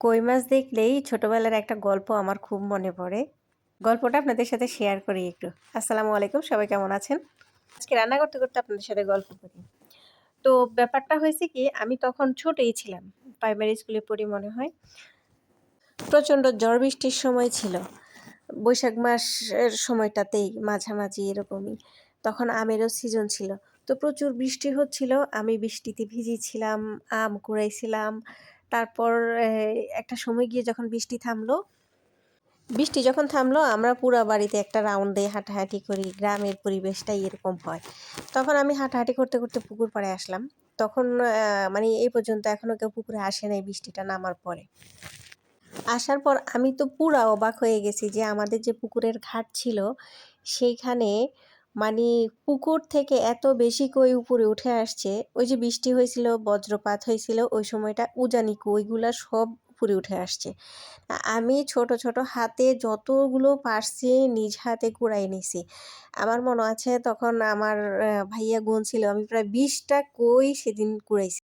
কই মাছ দেখলেই ছোটবেলার একটা গল্প আমার খুব মনে পড়ে। গল্পটা আপনাদের সাথে শেয়ার করি একটু। আসসালামু আলাইকুম, সবাই কেমন আছেন? আজকে রান্না করতে, করতে আপনাদের সাথে গল্প করি। তো ব্যাপারটা হয়েছে কি, আমি তখন ছোটই ছিলাম। প্রাইমারি স্কুলে পড়ি মনে হয়। প্রচণ্ড ঝড় বৃষ্টির সময় ছিল। বৈশাখ মাসের সময়টাতেই মাঝামাঝি এরকমই। তখন আমেরও সিজন ছিল। তো প্রচুর বৃষ্টি হচ্ছিল। আমি বৃষ্টিতে ভিজেছিলাম, আম কুড়াইছিলাম। তারপর একটা সময় গিয়ে যখন বৃষ্টি যখন থামলো আমরা পুরা বাড়িতে একটা রাউন্ড দিয়ে হাঁটাহাঁটি করি। গ্রামের পরিবেশটাই এরকম হয়। তখন আমি হাঁটাহাঁটি করতে, করতে পুকুর পাড়ে আসলাম। তখন মানে এই পর্যন্ত এখনো কেউ পুকুরে আসে নাই বৃষ্টিটা নামার পরে। আসার পর আমি তো পুরা অবাক হয়ে গেছি যে আমাদের যে পুকুরের ঘাট ছিল সেইখানে মানে পুকুর থেকে এত বেশি কই উপরে উঠে আসছে। ওই যে বৃষ্টি হয়েছিল, বজ্রপাত হয়েছিল ওই সময়টা, উজানি কইগুলা সব উপরে উঠে আসছে। আমি ছোট ছোট হাতে যতগুলো পারছি নিজ হাতে কুড়াই নিছি। আমার মনে আছে তখন আমার ভাইয়া গুনছিল, আমি প্রায় ২০টা কই সেদিন কুড়াইছি।